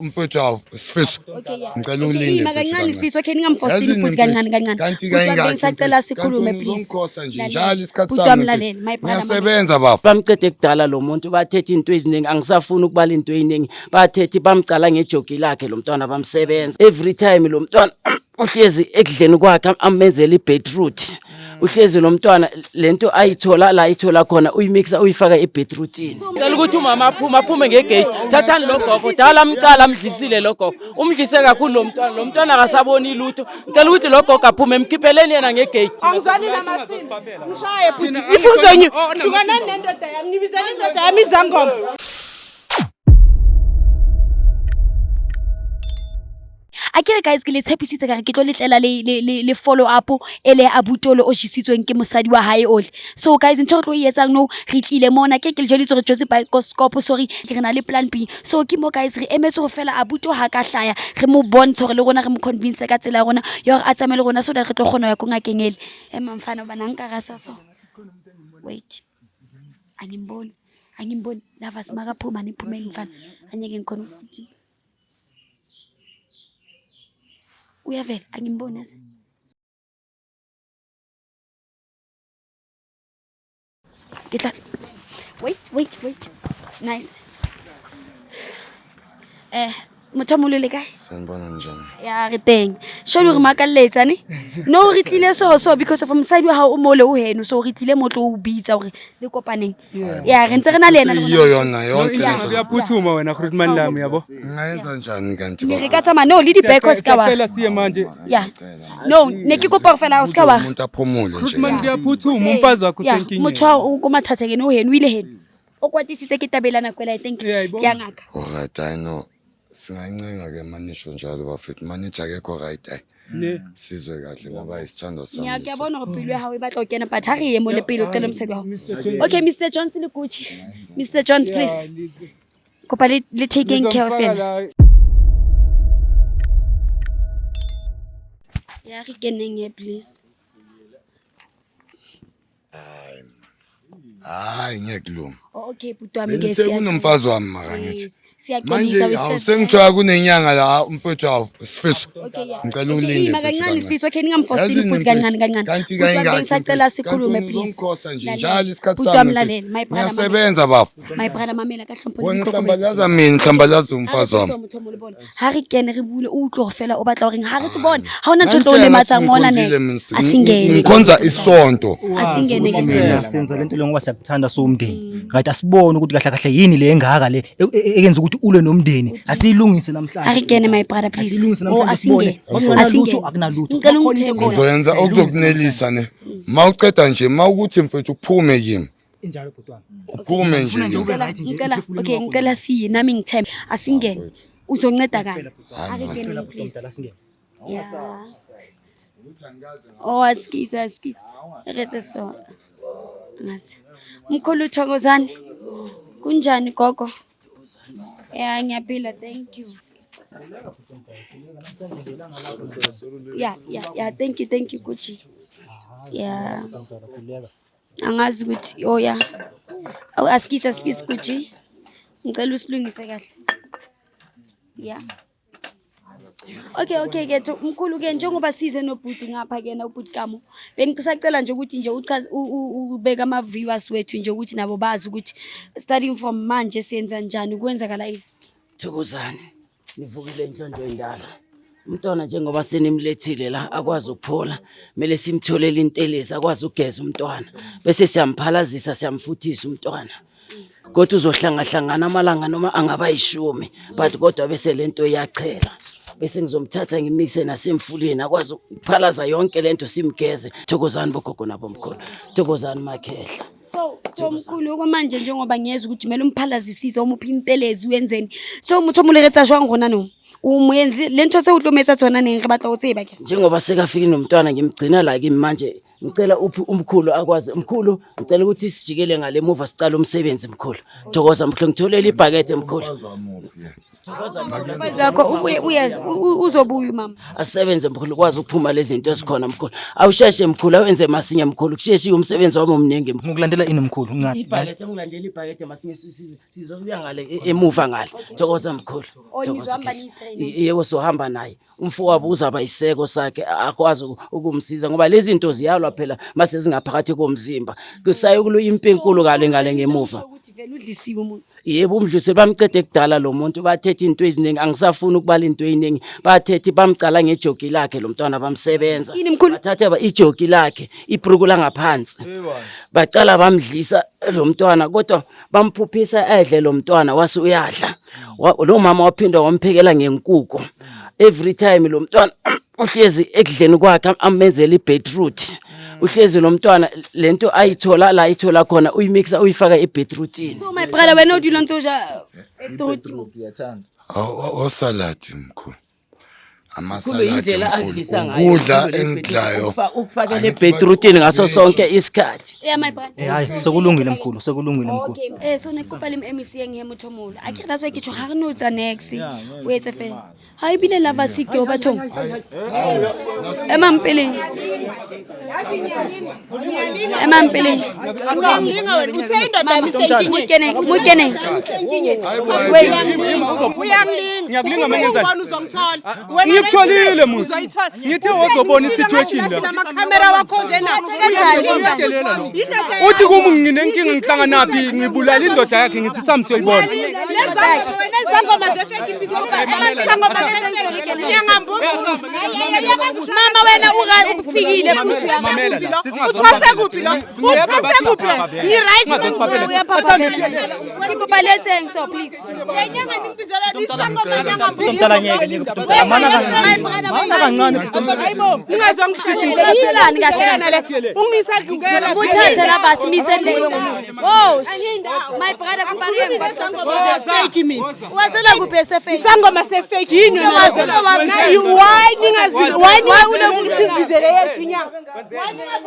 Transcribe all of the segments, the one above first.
Umfowethu wawo Sifiso. Ngicela ulinde mfethu. Kancane Sifiso, okay ningamfostini futhi kancane. Kanti kangaka ngisacela sikhulume please. Uzongikhosta nje njalo isikhathi Bhuti sami. wamlalela, my brother, Ngiyasebenza bafu. Bamcede kudala lo muntu bathethe into eziningi angisafuni ukubala into eziningi bathethe bamcala ngejogi lakhe lo mntwana bamsebenza every time lo mntwana uhlezi ekudleni kwakhe amenzela ibeetroot uhlezi lo mntwana lento ayithola la ayithola khona uyimixa uyifaka ebeetrootini ngicela ukuthi umama aphume ngegate thathani lo gogo dala amcala amdlisile lo gogo umdlise kakhulu lo mntwana akasaboni lutho ngicela ukuthi lo gogo aphume emkhipheleni yena ngegate angizwani namasini mshaye futhi ifuzonye hlukana nendoda yami nibizela indoda yami izangoma. Akere guys ke le tshepisitse ka ke tlo letlela le follow up ele abutolo o jisitsweng ke mosadi wa hae ole. So guys ntho tlo yetsang no re tlile mona ke le jolitse re Joseph Bioscope sorry ke rena le plan B. So ke mo guys re emetse go fela abuto ha ka hlaya re mo bontshe gore le rona re mo convince ka tsela rona yo re a tsamele rona so that re tlo gona ya go ngakengele mfana bana nka rasa so wait angimboni lava simaka phuma niphumeni mfana anyeke ngikhona uyavela angimboni ase get that wait nice Mothamolele kae Sanibona njani ya re teng sholo re makaletsa ne no re tlile so because of msadi wa ha o mole o heno so re tlile motlo o bitsa hore le kopaneng ya re ntse re na le ena iyo yona yonke Uyaphuthuma wena Grootman lami yabo ngayenza njani kanti re ka tsama no le di back ska wa Sicela siye manje ya no ne ke kopa go fela o ska wa umuntu aphumule nje Grootman ngiyaphuthuma umfazi wakho senkingeni motho o komathatha ke no heno o ile heno o kwatisise ke tabelana kwela I think ya ngaka alright I know singayencenga ke manisho njalo bafethu manager akekho right ne sizwe kahle ngoba isithando sami ngiyabona gore pilo ya hawe ba tla o kena but ha re ye mo le pelo o cela mosadi wa okay Mr Jones le Gucci Mr Jones please kopa le taking care of him ya re keneng here please hayi ngiyakuluma okay bhuti wami ke sekunomfazi wami makangithi siyaxolisa manje sengithola kunenyanga la umfowethu wawo Sifiso ngicela ulinde kancane Sifiso okay ningamfostini futhi kancane kanti kangaka ngisacela sikhulume please uzongikhosta nje njalo isikhathi bhuti sami wamlalela my brother ngiyasebenza bafu my brother mamela ka hlompho wona hlambalaza mina hlambalaza umfazi wami ha re kene re bule o utlo go fela o batla gore ha re tibone ha ona ntlo le matsa ngona ne asingene ngikhonza isonto asingene ke senza lento ngoba siyakuthanda so umndeni right asibone ukuthi kahle kahle yini le engaka le ekenza ukuthi ule nomndeni asiyilungise namhlanje arigene my brother please asilungise namhlanje asingene akunalutho ngicela ungithembe uzoyenza okuzokunelisa ne mawuqeda nje mawukuthi mfethu uphume kimi injalo bhuti wami uphume nje ngicela okay ngicela siye nami ngithembe asingene uzonceda kani arigene please yeah askisa rese so ngasi mkhulu Thokozani kunjani gogo ya ngiyaphila thank you yeah thank you Gucci yeah angazi ukuthi oh yeah askisa Gucci ngicela usilungise kahle yeah okay ke mkhulu ke njengoba size nobhuti ngapha ke na ubhuti kamo bengisacela nje ukuthi nje uchaze ubeka ama viewers wethu nje ukuthi nabo bazi ukuthi starting from manje siyenza njani kwenzakala yini Thokozani nivukile inhlonto endala umntwana njengoba senimlethile la akwazi ukuphola mele simtholele intelezi akwazi ugeza umntwana bese siyamphalazisa siyamfuthisa umntwana kodwa uzohlangana amalanga noma angaba yishumi but kodwa bese lento iyachela bese ngizomthatha ngimixe nasemfuleni akwazi ukuphalaza yonke lento simgeze Thokozani bogogo nabo mkhulu Thokozani makhehla so mkhulu kwamanje njengoba ngiyeza ukuthi kumele umphalazisise umuphi intelezi uyenzeni so mutho muleretsa jwang gona no umuyenzi lento sewuhlometsa tsona neng re batla go tseba ke njengoba sekafika nomntwana ngimgcina la kimi manje ngicela uphi umkhulu akwazi umkhulu ngicela ukuthi sijikele ngale muva sicala umsebenzi mkhulu Thokoza mkhulu ngitholele ibhakethe mkhulu Mfazi wakho uyazi uzobuya mama. Asebenze mkhulu ukwazi ukuphuma lezi zinto ezikhona mkhulu. Awusheshe mkhulu awenze masinye mkhulu. Kusheshe umsebenzi wami omningi mkhulu. Ngokulandela ini mkhulu ngani? Ibhakede ngilandela ibhakede masinye sizobuya ngale emuva ngale. Thokoza mkhulu. Yebo sohamba naye. Umfowabo uzaba iseko sakhe akwazi ukumsiza ngoba lezi zinto ziyalwa phela mase zingaphakathi komzimba. Kusaye kulu impi enkulu ngale ngemuva. Ukuthi vele udlisiwe umuntu. Yebo umdluse bamcede kudala lo muntu bathethe into eziningi angisafuni ukubala into eziningi bathethe bamcala ngejoki lakhe lo mntwana bamsebenza bathathe ijoki lakhe ibruku langaphansi bacala bamdlisa lo mntwana kodwa bamphuphisa edle lo mntwana wase uyadla lo mama waphinda wamphekela ngenkuku every time lo mntwana uhlezi ekudleni kwakhe amenzela ibeetroot uhlezi lo mntwana lento ayithola khona uyimixa uyifaka ebeetrootini. So my brother wena udilo ntsosha beetroot uyathanda osaladi mkhulu Kulo indlela adlisa ngayo ukudla engidlayo ukufakela ebeetrootini ngaso sonke isikhathi. Yeah my brother. Hayi sekulungile mkhulu sekulungile mkhulu. Okay so nekupa le MEC engihemuthomulo akhe that's why ke ha re no tsa next o etse fe ha ibile lava sike o bathong emampeleng Ngiyanglinga wena uthe indoda misenkingeni mukene wait uyanglinga Ngiyakulinga manje ubona uzongithola wena ngikutholile musi ngithi uzobona isituation la camera wakho zena uthi kuma nginenkinga ngihlangana naphi ngibulala indoda yakhe ngithi samsiyoyibona nezangoma zefake mama wena ufikile futhi uthwase kuphi lo uthwase kuphi ni right ngikubhaletseng so please lenyanga ngifizela isangoma lenyanga Mntala nyeke mana kancane ningazongifikela yilani kahle ungisa uthathe la basi misele oh my brother kubaleng fake mina wasela kuphi sefake isangoma sefake yini why ningazibiza why ulokusizibizele yethu nyanga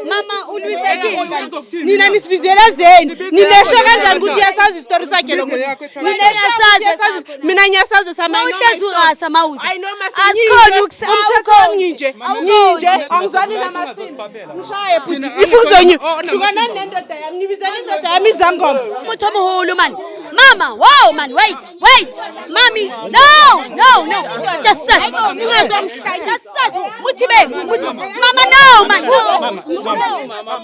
mama ulwisekile nina nisibizela zeni ninesho kanjani ukuthi uyasazi istory sakhe lo muntu mina ngiyasazi samanye uhlezi urasa mawuza I know master asikhona umthetho nginje angizwani namasini ngishaye futhi ifuzonye hlukana nendoda yami nibizela indoda yami izangoma umuntu omhulu man mama wow man wait mami no just sus just sus muthi mama no man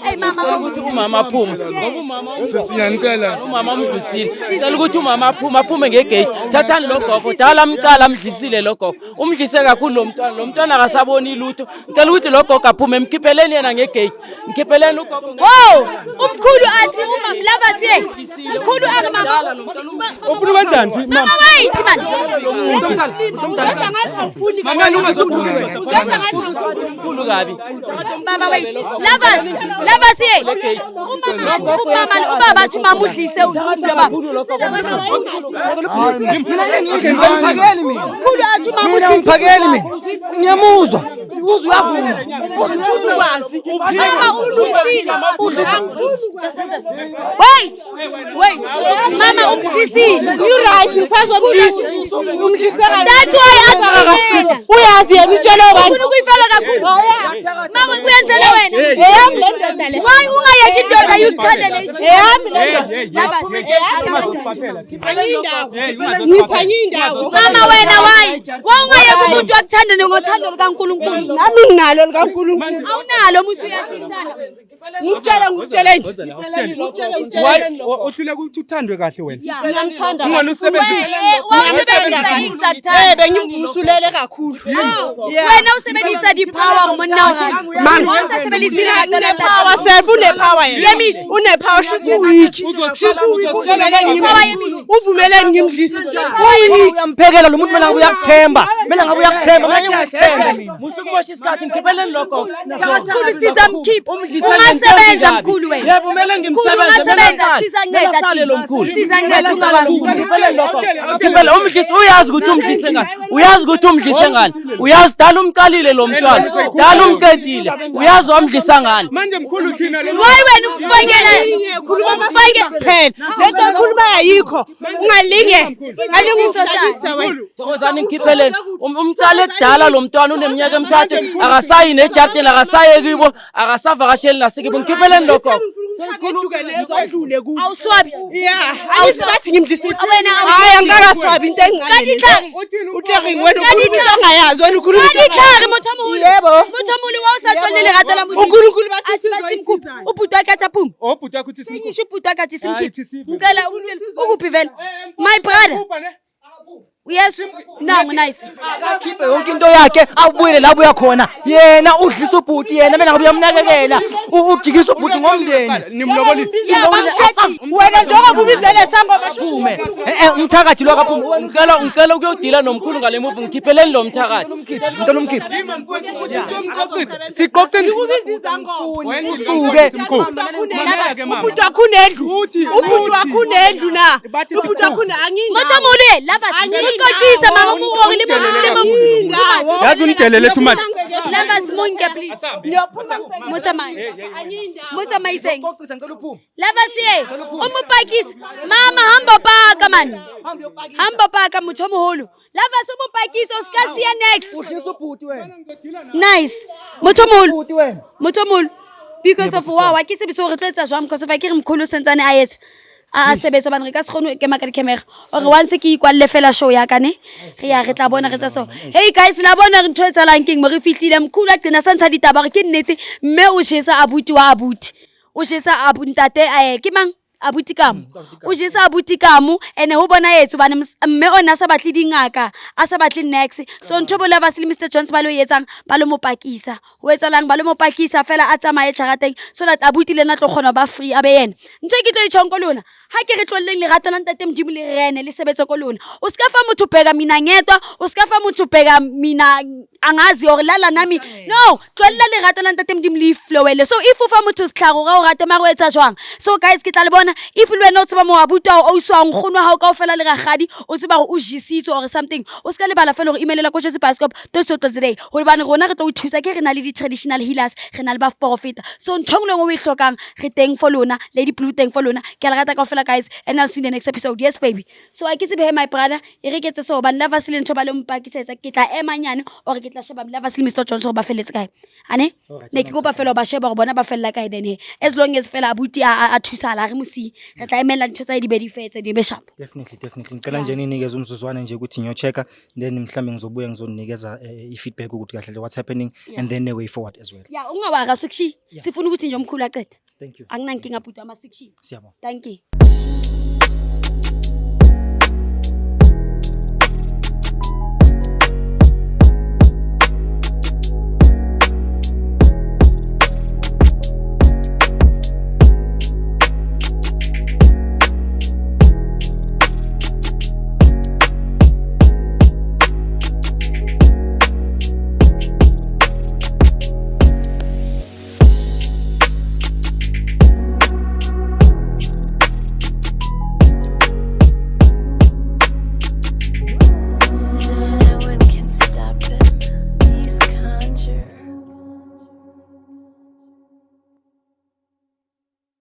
hey mama Ukuthi umama aphuma ngoba umama sesiyanicela umama umdlusile cela ukuthi umama aphume ngegate thathani lo gogo dala amcala amdlisile lo gogo umdlise kakhulu lo mntwana akasaboni lutho ngicela ukuthi lo gogo aphume emkhipheleni yena ngegate ngikhipheleni ugogo wow umkhulu athi umama lava siye umkhulu athi mama ufuna kanjani mama wait man uzenza ngathi awufuni mama lungazophuma uzenza ngathi umkhulu kabi mama wait lava siye umama ubaba athi mama udlise umuntu baba Ngimphakeli mina umkhulu athi mama mina udlise umphakeli mina ngiyamuzwa uzwa uyavuma ukwazi mama udlisile wait mama umdlisile you right usazomdlisa umdlisela that's why athi uyazi yena utshela abantu ufuna ukuyifela kakhulu mama kuyenzela wena eyami le ndoda le why ungayeki indoda yukuthandele eyami le ndoda ngithi indawo mama wena why ungayeki umuntu wakuthandele ngothando lukaNkulunkulu nami nginalo likaNkulunkulu awunalo musu uyafisana ngikutsheleni uhlule ukuthi uthandwe kahle wena ngiyamthanda ungona wasebenzisa inzakuthanda bengimvusulele kakhulu wena usebenzisa di-power monna wasebenzisile power self une-power yemithi une-power shuthi uwiki uvumeleni ngimdlise uyamphekela lo muntu mina uyakuthemba mina ngabe uyakuthemba mina ngikuthemba Musukumoshi isikhathi ngikhiphele lokho. Mkhulu sizamkhipha. Ungasebenza mkhulu wena. Yebo kumele ngimsebenze. Ungasebenza sizanceda Sale lo mkhulu. Sizanceda Ngikhiphele lokho. Ngikhiphele umdlisi uyazi ukuthi umdlise ngani. Uyazi ukuthi umdlise ngani. Uyazi dala umqalile lo mntwana. Dala umqedile. Uyazi wamdlisa ngani. Manje mkhulu thina lo Why wena umfakela? Umfake phela lento ekhuluma ayikho ungalinge ngalisosana. wena Thokozani ngikhiphele umcala ekudala lo mntwana uneminyaka emithathu akasayi nejarden akasaye kibo akasavakasheli nasikibo ngikhiphele lokho. Awuswabi. yeah awusibathi ngimdlisile Wena hayi angikakaswabi into encane uThering wena ukhuluma ongayazi wena ukhuluma Kadihlari Mothomoli. Yebo. Mothomoli wawusatlolile rata la motho. uNkulunkulu bathi sizoyisiza Ubhuti wakhe aphuma. obhuta ukuthi Ngisho ubhuti wakhe athi simkhiphe. Simkhiphe. Ngicela ukuphi vele? My brother. Yes. Nangu nice. akakhiphe yonke into yakhe awubuyele la buya khona yena udlisa ubhuti yena mina ngabe uyamnakekela ujikisa ubhuti ngomndeni nimloboli Yeah, bangisheti. wena njengoba ubizele sangoma phume umthakathi lo akaphume Ngicela ukuyodila nomkhulu ngale movie ngikhiphele lo mthakathi. ngicela umkhiphe siqoqeni usuke umuntu wakho unendlu umuntu wakho unendlu na umuntu wakho angina Mothomoli lava simqoqisa mama umuwonke yazi unidelele thumani lava simonke please. Mothomai. Mothomai seng. qoqisa ngicela uphume Lava siye. Umupakisa. Mama hamba paka man. Hamba paka Mothomolo. Lava somupakisa usikasiya next. udlisa ubhuti wena Nice. Mothomolo. ubhuti wena Mothomolo. Because of wow, I ke se biso re tletsa jwang because of I ke re mkhulu sentsane a yetsa. A sebetsa bana re ka se kgone ke maka di camera. Ore once ke ikwalle fela show ya ka ne. Re tla bona re tsa so. Hey guys, la bona re ntho e tsalang keng mo re fihlile mkhulu a qena santsha ditaba re ke nnete mme o jesa abuti wa abuti. O jesa abuntate ke mang? Abuti kamo o jesa abuti kamo ene ho bona yetso bana mme ona sa batle dingaka a sa batle next so ntho bola ba sile Mr Jones ba lo yetsang ba lo mopakisa ho etsalang ba lo mopakisa fela a tsamaye jarateng so that abuti lena tlo kgona ba free abe yena ntho ke tlo itshonko lona ha ke re tlolleng le ratana ntate modimo le rene le sebetse ko lona o ska fa motho bheka mina ngedwa o ska fa motho bheka mina angazi or lala nami no tlolla le ratana ntate modimo le flowele so if ufa motho sitlhago ga o rate ma go etsa jwang so guys ke tla le bona if le wena o tseba mo abuti o uswa nggono ha o ka o fela le gagadi o tseba go o jisitse or something o ska le bala fela go imelela ko Jose Bioscope to so today ho bana rona re tlo o thusa ke re na le di traditional healers re na le ba profit so nthonglo ngo o e hlokang re teng for lona Lady Blue teng for lona ke la rata ka fela guys and I'll see you in the next episode yes baby so I ke se be my brother e re ketse so ba lava sile ntho ba le mpakisetsa ke tla emanyane or ke tla sheba lava sile Mr Jones go ba feletse kae ane ne ke go ba fela ba sheba go bona ba fela kae then he as long as fela abuti a thusa la re musi re tla emela ntho tsa di be di fetse di be sharp definitely ngicela nje ninikeze umzuzwana nje ukuthi ngiyochecka then mhlambe ngizobuya ngizonikeza i-feedback ukuthi kahle what's happening and then a way forward as well yeah ungawaka sikushi sifuna ukuthi nje omkhulu aqede thank you anginankinga bhuti ama sikushi siyabonga thank you